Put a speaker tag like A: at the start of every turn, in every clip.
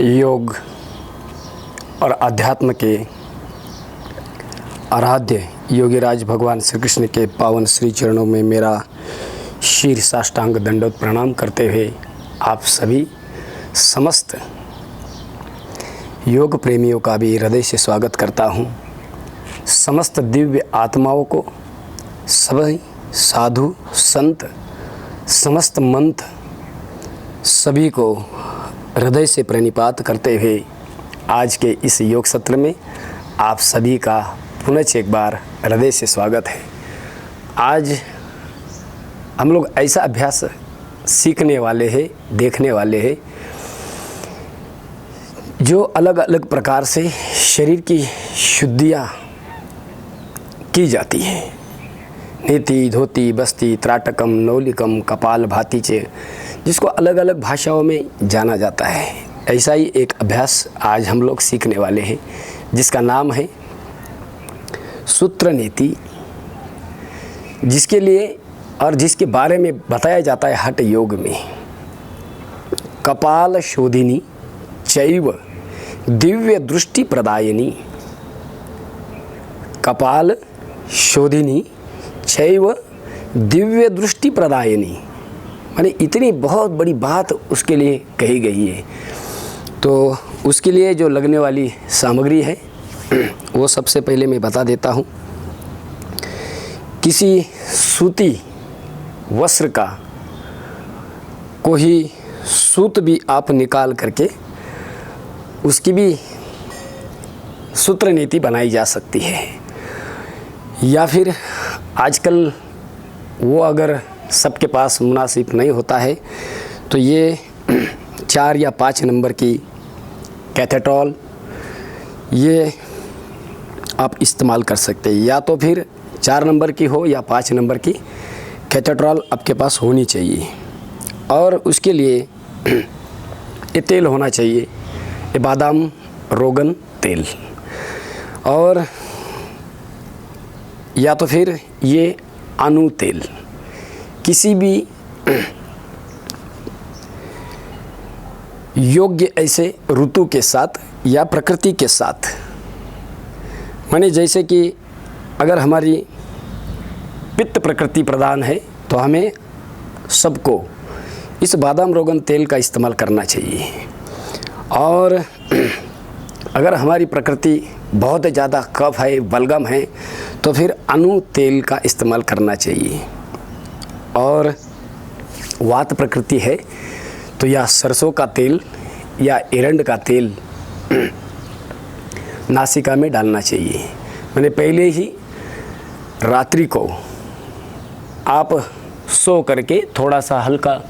A: योग और अध्यात्म के आराध्य योगीराज भगवान श्री कृष्ण के पावन श्री चरणों में मेरा शीर साष्टांग दंडवत प्रणाम करते हुए आप सभी समस्त योग प्रेमियों का भी हृदय से स्वागत करता हूँ। समस्त दिव्य आत्माओं को, सभी साधु संत, समस्त मंथ सभी को हृदय से प्रणिपात करते हुए आज के इस योग सत्र में आप सभी का पुनः एक बार हृदय से स्वागत है। आज हम लोग ऐसा अभ्यास सीखने वाले हैं, देखने वाले हैं जो अलग अलग प्रकार से शरीर की शुद्धियाँ की जाती है। नीति, धोती, बस्ती, त्राटकम, नौलिकम, कपाल भाती चे, जिसको अलग अलग भाषाओं में जाना जाता है। ऐसा ही एक अभ्यास आज हम लोग सीखने वाले हैं जिसका नाम है सूत्र नीति, जिसके लिए और जिसके बारे में बताया जाता है हठ योग में। कपाल शोधिनी चैव दिव्य दृष्टि प्रदायिनी, कपाल शोधिनी चैव दिव्य दृष्टि प्रदायिनी, माने इतनी बहुत बड़ी बात उसके लिए कही गई है। तो उसके लिए जो लगने वाली सामग्री है वो सबसे पहले मैं बता देता हूँ। किसी सूती वस्त्र का कोई सूत भी आप निकाल करके उसकी भी सूत्र नीति बनाई जा सकती है। या फिर आजकल वो अगर सबके पास मुनासिब नहीं होता है तो ये 4 या 5 नंबर की कैथेड्रल ये आप इस्तेमाल कर सकते हैं। या तो फिर 4 नंबर की हो या 5 नंबर की कैथेड्रल आपके पास होनी चाहिए। और उसके लिए ये तेल होना चाहिए, ये बादाम रोगन तेल, और या तो फिर ये अनु तेल, किसी भी योग्य ऐसे ऋतु के साथ या प्रकृति के साथ, माने जैसे कि अगर हमारी पित्त प्रकृति प्रधान है तो हमें सबको इस बादाम रोगन तेल का इस्तेमाल करना चाहिए। और अगर हमारी प्रकृति बहुत ज़्यादा कफ है, बलगम है, तो फिर अनु तेल का इस्तेमाल करना चाहिए। और वात प्रकृति है तो या सरसों का तेल या एरंड का तेल नासिका में डालना चाहिए। मैंने पहले ही रात्रि को आप सो करके थोड़ा सा हल्का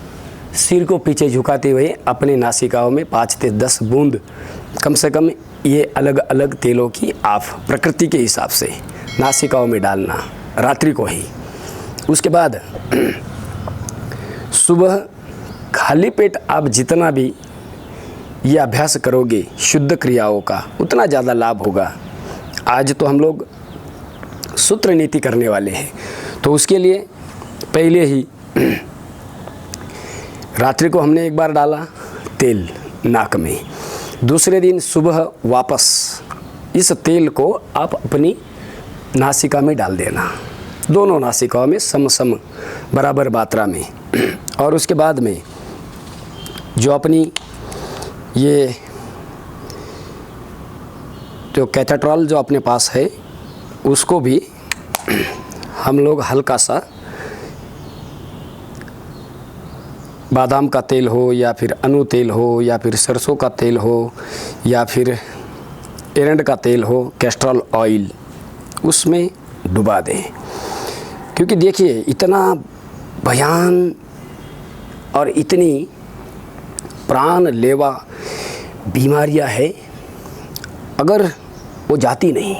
A: सिर को पीछे झुकाते हुए अपने नासिकाओं में 5 से 10 बूंद कम से कम ये अलग अलग तेलों की आप प्रकृति के हिसाब से नासिकाओं में डालना रात्रि को ही। उसके बाद सुबह खाली पेट आप जितना भी ये अभ्यास करोगे शुद्ध क्रियाओं का, उतना ज़्यादा लाभ होगा। आज तो हम लोग सूत्र नीति करने वाले हैं, तो उसके लिए पहले ही रात्रि को हमने एक बार डाला तेल नाक में, दूसरे दिन सुबह वापस इस तेल को आप अपनी नासिका में डाल देना, दोनों नासिकाओं में सम बराबर मात्रा में। और उसके बाद में जो अपनी ये जो कैथेड्रल जो अपने पास है उसको भी हम लोग हल्का सा बादाम का तेल हो या फिर अनु तेल हो या फिर सरसों का तेल हो या फिर एरंड का तेल हो, कैस्ट्रॉल ऑयल, उसमें डुबा दें। क्योंकि देखिए इतना भयान और इतनी प्राण लेवा बीमारियां है, अगर वो जाती नहीं,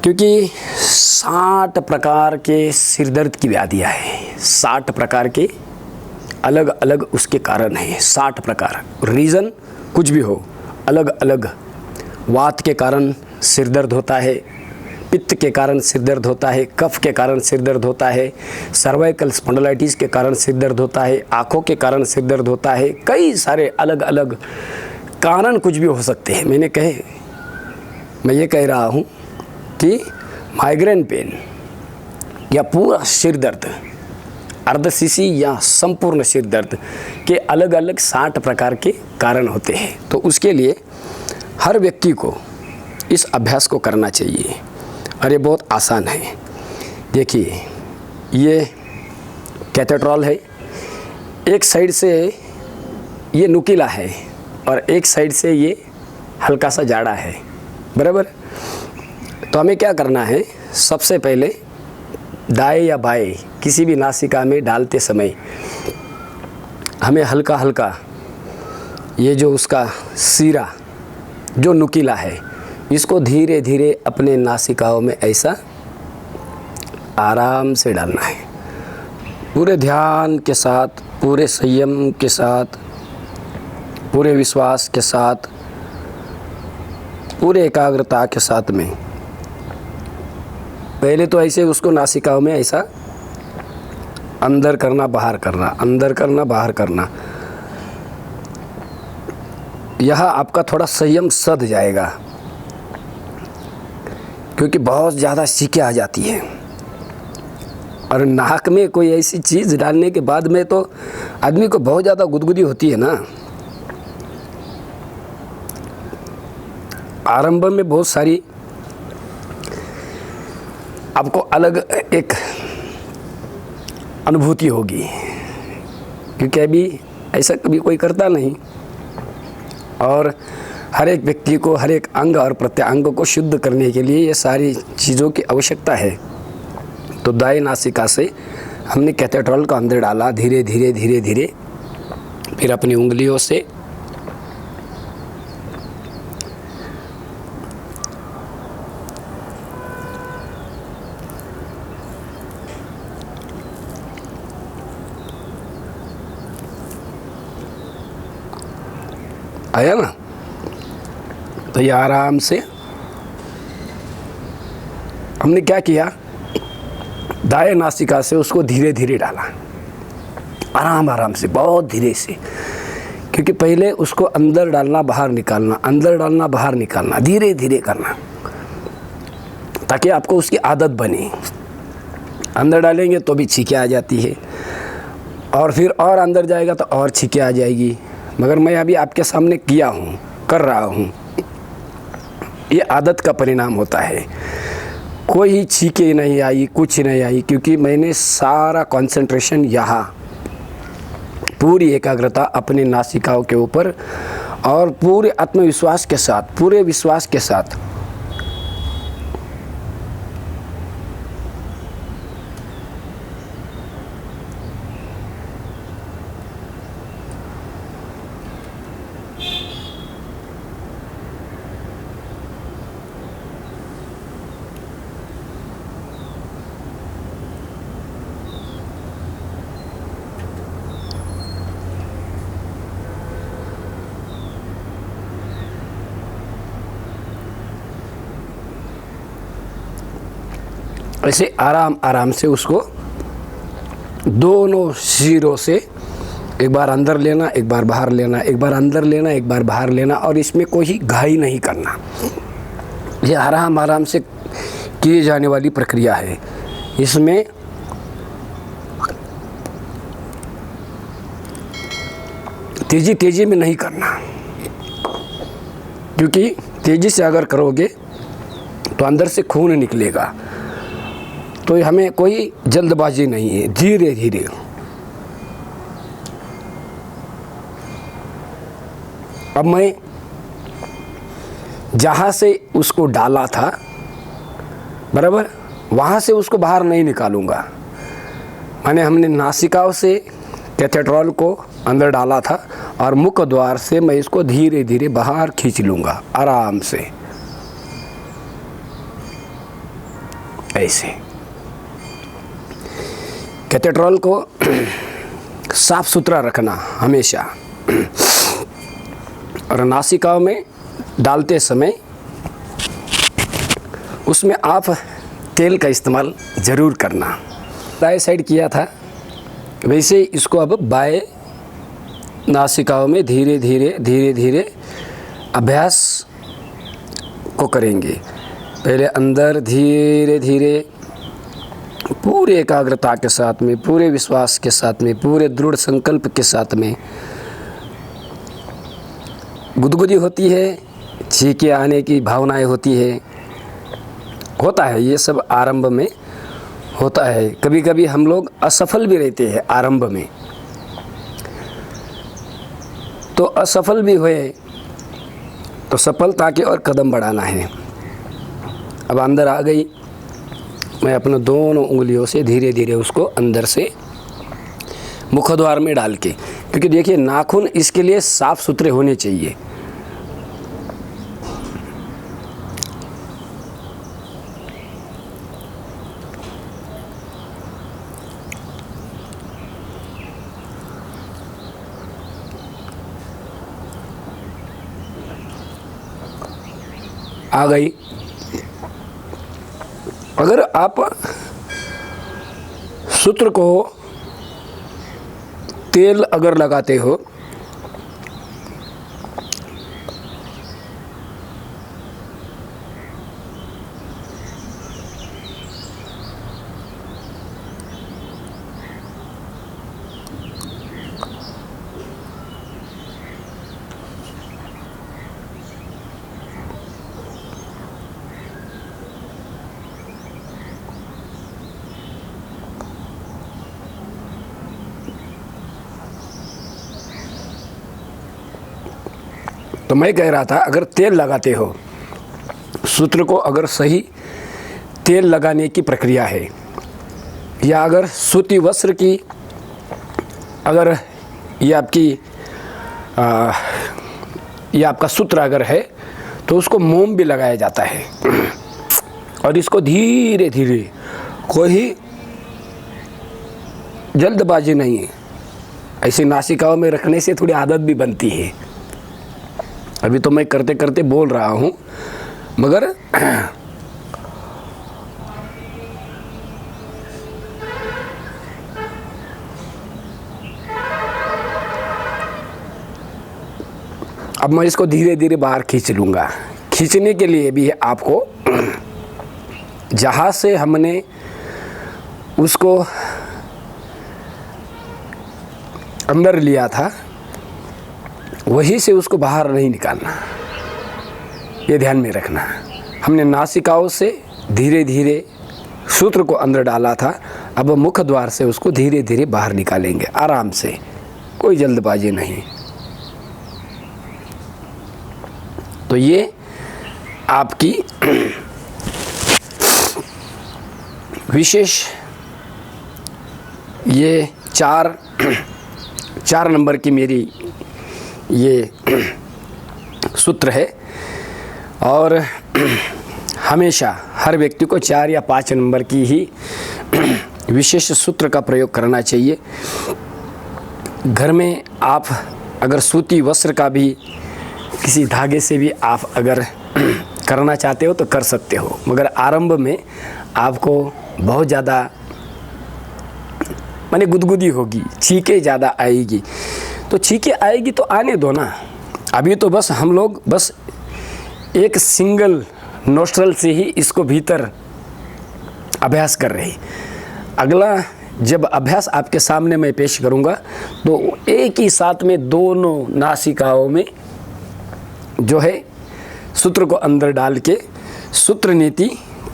A: क्योंकि 60 प्रकार के सिर दर्द की व्याधियां हैं, 60 प्रकार के अलग अलग उसके कारण हैं। 60 प्रकार, रीज़न कुछ भी हो, अलग अलग। वात के कारण सिर दर्द होता है, पित्त के कारण सिर दर्द होता है, कफ के कारण सिर दर्द होता है, सर्वाइकल स्पॉन्डिलाइटिस के कारण सिर दर्द होता है, आँखों के कारण सिर दर्द होता है, कई सारे अलग अलग कारण कुछ भी हो सकते हैं। मैं ये कह रहा हूँ कि माइग्रेन पेन या पूरा सिर दर्द, अर्धशिशी या संपूर्ण सिर दर्द के अलग अलग 60 प्रकार के कारण होते हैं। तो उसके लिए हर व्यक्ति को इस अभ्यास को करना चाहिए और ये बहुत आसान है। देखिए, ये कैथेड्रॉल है, एक साइड से ये नुकीला है और एक साइड से ये हल्का सा जाड़ा है, बराबर। तो हमें क्या करना है, सबसे पहले दाएं या बाएं किसी भी नासिका में डालते समय हमें हल्का हल्का ये जो उसका सीरा जो नुकीला है, इसको धीरे धीरे अपने नासिकाओं में ऐसा आराम से डालना है, पूरे ध्यान के साथ, पूरे संयम के साथ, पूरे विश्वास के साथ, पूरे एकाग्रता के साथ में। पहले तो ऐसे उसको नासिकाओं में ऐसा अंदर करना, बाहर करना, अंदर करना, बाहर करना। यह आपका थोड़ा संयम सध जाएगा, क्योंकि बहुत ज़्यादा छींकें आ जाती हैं और नाक में कोई ऐसी चीज़ डालने के बाद में तो आदमी को बहुत ज़्यादा गुदगुदी होती है ना। आरंभ में बहुत सारी आपको अलग एक अनुभूति होगी, क्योंकि अभी ऐसा कभी कोई करता नहीं और हर एक व्यक्ति को, हर एक अंग और प्रत्यंग को शुद्ध करने के लिए ये सारी चीज़ों की आवश्यकता है। तो दाएं नासिका से हमने कैथेड्रॉल को अंदर डाला, धीरे धीरे धीरे धीरे, फिर अपनी उंगलियों से आया ना, तो ये आराम से हमने क्या किया, दाएं नासिका से उसको धीरे धीरे डाला, आराम आराम से, बहुत धीरे से, क्योंकि पहले उसको अंदर डालना, बाहर निकालना, अंदर डालना, बाहर निकालना, धीरे धीरे करना, ताकि आपको उसकी आदत बने। अंदर डालेंगे तो भी छींकें आ जाती है और फिर और अंदर जाएगा तो और छींकें आ जाएगी, मगर मैं अभी आपके सामने किया हूँ, कर रहा हूँ। ये आदत का परिणाम होता है। कोई छींकें नहीं आई, कुछ नहीं आई, क्योंकि मैंने सारा कंसंट्रेशन यहाँ, पूरी एकाग्रता अपने नासिकाओं के ऊपर और पूरे आत्मविश्वास के साथ, पूरे विश्वास के साथ ऐसे आराम आराम से उसको दोनों सिरों से एक बार अंदर लेना, एक बार बाहर लेना, एक बार अंदर लेना, एक बार बाहर लेना, और इसमें कोई घाई नहीं करना। ये आराम आराम से किए जाने वाली प्रक्रिया है। इसमें तेजी तेजी में नहीं करना, क्योंकि तेजी से अगर करोगे तो अंदर से खून निकलेगा। तो हमें कोई जल्दबाजी नहीं है, धीरे धीरे। अब मैं जहाँ से उसको डाला था, बराबर, वहाँ से उसको बाहर नहीं निकालूंगा। माने हमने नासिकाओं से कैथेड्रॉल को अंदर डाला था और मुख द्वार से मैं इसको धीरे धीरे बाहर खींच लूँगा, आराम से, ऐसे। कैथेड्रॉल को साफ सुथरा रखना हमेशा, और नासिकाओं में डालते समय उसमें आप तेल का इस्तेमाल ज़रूर करना। दाएं साइड किया था वैसे इसको अब बाएं नासिकाओं में धीरे धीरे धीरे धीरे अभ्यास को करेंगे। पहले अंदर धीरे धीरे पूरे एकाग्रता के साथ में, पूरे विश्वास के साथ में, पूरे दृढ़ संकल्प के साथ में गुदगुदी होती है, छींके आने की भावनाएं होती है, होता है, ये सब आरंभ में होता है। कभी कभी हम लोग असफल भी रहते हैं आरंभ में, तो असफल भी हुए तो सफलता के और कदम बढ़ाना है। अब अंदर आ गई, मैं अपने दोनों उंगलियों से धीरे धीरे उसको अंदर से मुखद्वार में डाल के, क्योंकि देखिए नाखून इसके लिए साफ सुथरे होने चाहिए। आ गई। अगर आप सूत्र को तेल अगर लगाते हो तो मैं कह रहा था अगर तेल लगाते हो, सूत्र को अगर सही तेल लगाने की प्रक्रिया है, या अगर सूती वस्त्र की अगर ये आपकी ये आपका सूत्र अगर है तो उसको मोम भी लगाया जाता है। और इसको धीरे धीरे, कोई जल्दबाजी नहीं है, ऐसी नासिकाओं में रखने से थोड़ी आदत भी बनती है। अभी तो मैं करते करते बोल रहा हूँ, मगर अब मैं इसको धीरे धीरे बाहर खींच लूँगा। खींचने के लिए भी आपको जहाँ से हमने उसको अंदर लिया था वहीं से उसको बाहर नहीं निकालना, ये ध्यान में रखना। हमने नासिकाओं से धीरे धीरे सूत्र को अंदर डाला था, अब मुख द्वार से उसको धीरे धीरे बाहर निकालेंगे, आराम से, कोई जल्दबाजी नहीं। तो ये आपकी विशेष ये चार नंबर की मेरी ये सूत्र है। और हमेशा हर व्यक्ति को 4 या 5 नंबर की ही विशेष सूत्र का प्रयोग करना चाहिए। घर में आप अगर सूती वस्त्र का भी किसी धागे से भी आप अगर करना चाहते हो तो कर सकते हो, मगर आरंभ में आपको बहुत ज़्यादा माने गुदगुदी होगी, छींके ज़्यादा आएगी। तो छींके आएगी तो आने दो ना। अभी तो बस हम लोग बस एक सिंगल नोस्ट्रल से ही इसको भीतर अभ्यास कर रहे। अगला जब अभ्यास आपके सामने मैं पेश करूंगा तो एक ही साथ में दोनों नासिकाओं में जो है सूत्र को अंदर डाल के सूत्र नीति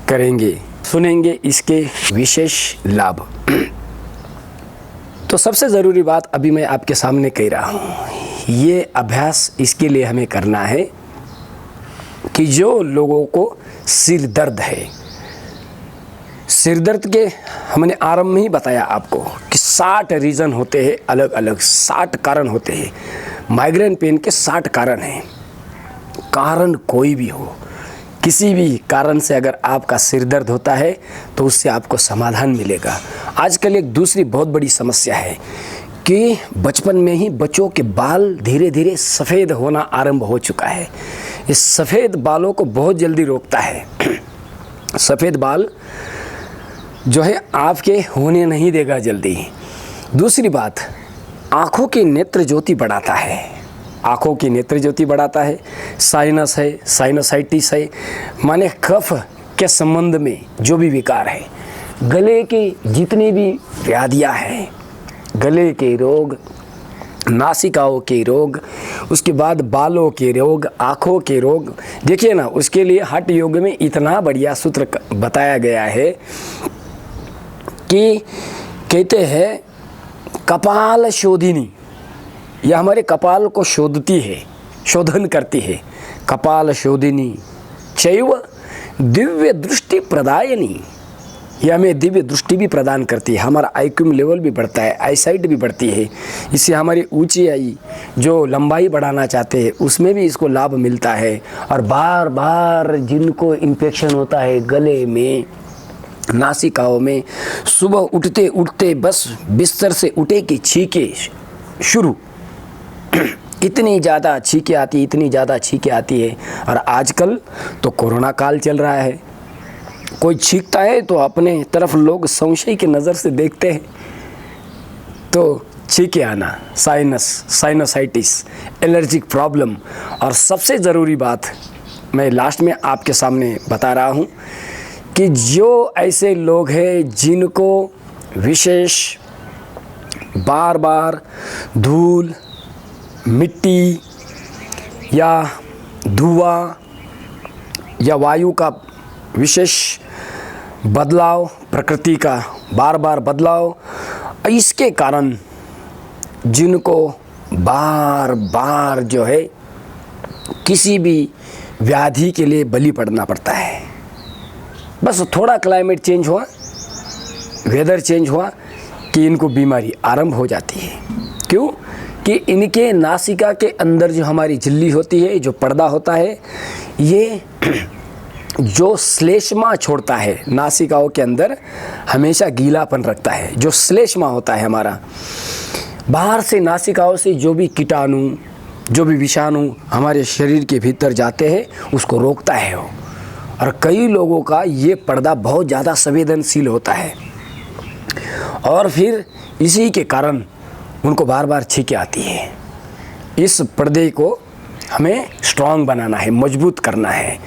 A: करेंगे, सुनेंगे इसके विशेष लाभ। तो सबसे ज़रूरी बात अभी मैं आपके सामने कह रहा हूँ, ये अभ्यास इसके लिए हमें करना है कि जो लोगों को सिर दर्द है, सिर दर्द के हमने आरंभ में ही बताया आपको कि 60 रीज़न होते हैं, अलग अलग 60 कारण होते हैं। माइग्रेन पेन के 60 कारण हैं। कारण कोई भी हो, किसी भी कारण से अगर आपका सिर दर्द होता है तो उससे आपको समाधान मिलेगा। आजकल एक दूसरी बहुत बड़ी समस्या है कि बचपन में ही बच्चों के बाल धीरे धीरे सफ़ेद होना आरंभ हो चुका है। इस सफ़ेद बालों को बहुत जल्दी रोकता है सफ़ेद बाल जो है आपके होने नहीं देगा जल्दी। दूसरी बात, आँखों की नेत्र ज्योति बढ़ाता है, आँखों की नेत्र ज्योति बढ़ाता है। साइनस है, साइनसाइटिस है, माने कफ के संबंध में जो भी विकार है, गले की जितनी भी व्याधियाँ हैं, गले के रोग, नासिकाओं के रोग, उसके बाद बालों के रोग, आँखों के रोग, देखिए ना, उसके लिए हठ योग में इतना बढ़िया सूत्र बताया गया है कि कहते हैं कपाल शोधिनी, यह हमारे कपाल को शोधती है, शोधन करती है। कपाल शोधिनी चैव दिव्य दृष्टि प्रदायनी, यह हमें दिव्य दृष्टि भी प्रदान करती है, हमारा आईक्यू लेवल भी बढ़ता है, आई साइट भी बढ़ती है। इससे हमारी ऊंचाई जो लंबाई बढ़ाना चाहते हैं उसमें भी इसको लाभ मिलता है। और बार बार जिनको इन्फेक्शन होता है गले में, नासिकाओं में, सुबह उठते उठते बस बिस्तर से उठे कि छींके शुरू, इतनी ज़्यादा छींकें आती, इतनी ज़्यादा छींकें आती है। और आजकल तो कोरोना काल चल रहा है, कोई छींकता है तो अपने तरफ लोग संशय की नज़र से देखते हैं, तो छींकें आना, साइनस, साइनसाइटिस, एलर्जिक प्रॉब्लम। और सबसे ज़रूरी बात मैं लास्ट में आपके सामने बता रहा हूँ कि जो ऐसे लोग हैं जिनको विशेष बार बार धूल, मिट्टी या धुआं या वायु का विशेष बदलाव, प्रकृति का बार बार बदलाव, इसके कारण जिनको बार बार जो है किसी भी व्याधि के लिए बलि पड़ना पड़ता है, बस थोड़ा क्लाइमेट चेंज हुआ, वेदर चेंज हुआ कि इनको बीमारी आरंभ हो जाती है। क्यों? कि इनके नासिका के अंदर जो हमारी झिल्ली होती है, जो पर्दा होता है, ये जो श्लेष्मा छोड़ता है, नासिकाओं के अंदर हमेशा गीलापन रखता है। जो श्लेष्मा होता है हमारा, बाहर से नासिकाओं से जो भी कीटाणु, जो भी विषाणु हमारे शरीर के भीतर जाते हैं उसको रोकता है वो। और कई लोगों का ये पर्दा बहुत ज़्यादा संवेदनशील होता है और फिर इसी के कारण उनको बार बार छींकें आती है। इस पर्दे को हमें स्ट्रांग बनाना है, मजबूत करना है।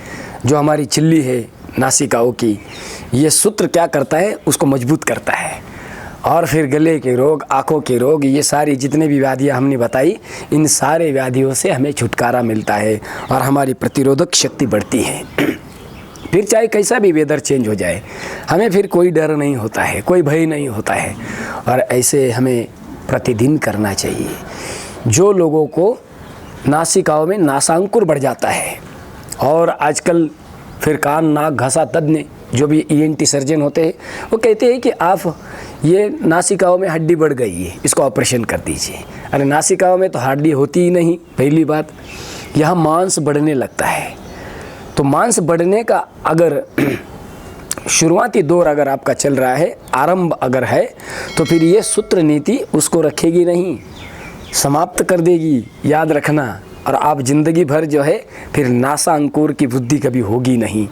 A: जो हमारी झिल्ली है नासिकाओं की, ये सूत्र क्या करता है, उसको मजबूत करता है। और फिर गले के रोग, आँखों के रोग, ये सारी जितने भी व्याधियाँ हमने बताई, इन सारे व्याधियों से हमें छुटकारा मिलता है और हमारी प्रतिरोधक शक्ति बढ़ती है। फिर चाहे कैसा भी वेदर चेंज हो जाए, हमें फिर कोई डर नहीं होता है, कोई भय नहीं होता है। और ऐसे हमें प्रतिदिन करना चाहिए। जो लोगों को नासिकाओं में नासांकुर बढ़ जाता है, और आजकल फिर कान, नाक, घसा तज्ञ जो भी ENT सर्जन होते हैं, वो कहते हैं कि आप ये नासिकाओं में हड्डी बढ़ गई है, इसको ऑपरेशन कर दीजिए। अरे नासिकाओं में तो हड्डी होती ही नहीं। पहली बात, यहाँ मांस बढ़ने लगता है। तो मांस बढ़ने का अगर शुरुआती दौर अगर आपका चल रहा है, आरंभ अगर है, तो फिर ये सूत्र नीति उसको रखेगी नहीं, समाप्त कर देगी, याद रखना। और आप ज़िंदगी भर जो है फिर नासा अंकुर की वृद्धि कभी होगी नहीं।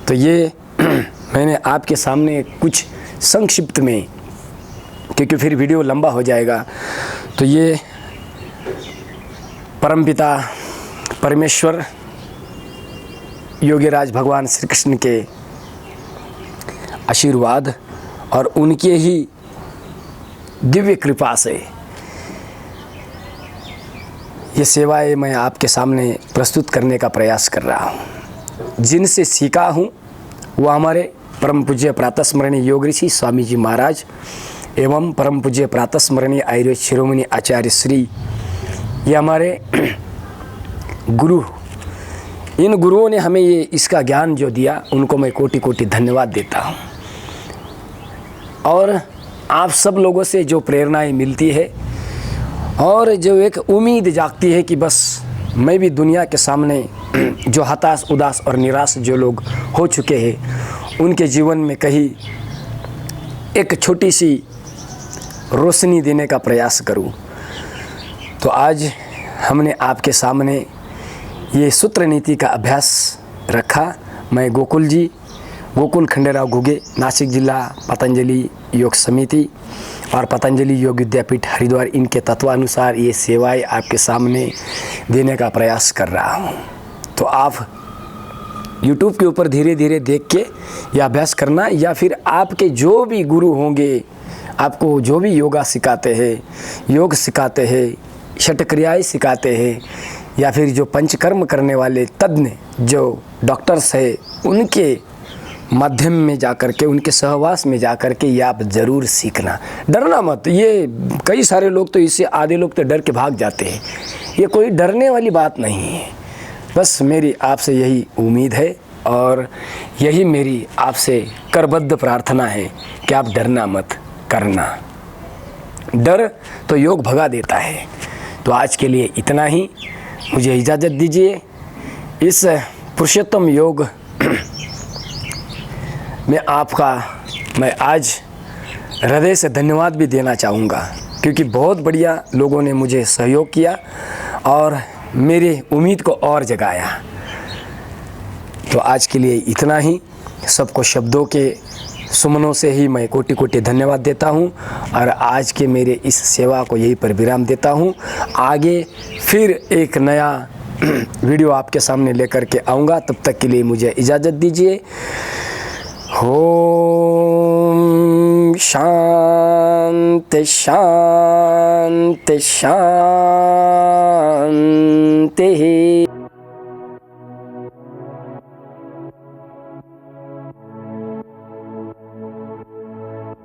A: तो ये मैंने आपके सामने कुछ संक्षिप्त में, क्योंकि फिर वीडियो लंबा हो जाएगा, तो ये परमपिता परमेश्वर योगीराज भगवान श्री कृष्ण के आशीर्वाद और उनके ही दिव्य कृपा से ये सेवाएं मैं आपके सामने प्रस्तुत करने का प्रयास कर रहा हूँ। जिनसे सीखा हूँ वो हमारे परम पूज्य प्रातस्मरणीय योग ऋषि स्वामी जी महाराज एवं परम पूज्य प्रातस्मरणीय आयुर्वेद शिरोमणि आचार्य श्री, ये हमारे गुरु, इन गुरुओं ने हमें ये इसका ज्ञान जो दिया, उनको मैं कोटि कोटि धन्यवाद देता हूँ। और आप सब लोगों से जो प्रेरणाएं मिलती है और जो एक उम्मीद जागती है कि बस मैं भी दुनिया के सामने जो हताश, उदास और निराश जो लोग हो चुके हैं, उनके जीवन में कहीं एक छोटी सी रोशनी देने का प्रयास करूं। तो आज हमने आपके सामने ये सूत्र नीति का अभ्यास रखा। मैं गोकुल जी गोकुल खंडेराव घुगे, नासिक जिला पतंजलि योग समिति और पतंजलि योग विद्यापीठ हरिद्वार, इनके तत्वानुसार ये सेवाएं आपके सामने देने का प्रयास कर रहा हूँ। तो आप YouTube के ऊपर धीरे धीरे देख के ये अभ्यास करना, या फिर आपके जो भी गुरु होंगे, आपको जो भी योगा सिखाते हैं, योग सिखाते हैं, छठ क्रियाएँ सिखाते हैं, या फिर जो पंचकर्म करने वाले तज्ञ जो डॉक्टर्स है, उनके माध्यम में जाकर के, उनके सहवास में जाकर के ये आप ज़रूर सीखना। डरना मत। ये कई सारे लोग तो इससे, आधे लोग तो डर के भाग जाते हैं। ये कोई डरने वाली बात नहीं है। बस मेरी आपसे यही उम्मीद है और यही मेरी आपसे करबद्ध प्रार्थना है कि आप डरना मत, करना। डर तो योग भगा देता है। तो आज के लिए इतना ही, मुझे इजाज़त दीजिए। इस पुरुषोत्तम योग में आपका मैं आज हृदय से धन्यवाद भी देना चाहूँगा, क्योंकि बहुत बढ़िया लोगों ने मुझे सहयोग किया और मेरी उम्मीद को और जगाया। तो आज के लिए इतना ही। सबको शब्दों के सुमनों से ही मैं कोटि कोटि धन्यवाद देता हूँ और आज के मेरे इस सेवा को यहीं पर विराम देता हूँ। आगे फिर एक नया वीडियो आपके सामने लेकर के आऊँगा। तब तक के लिए मुझे इजाज़त दीजिए। ओम शांति शांति शांति।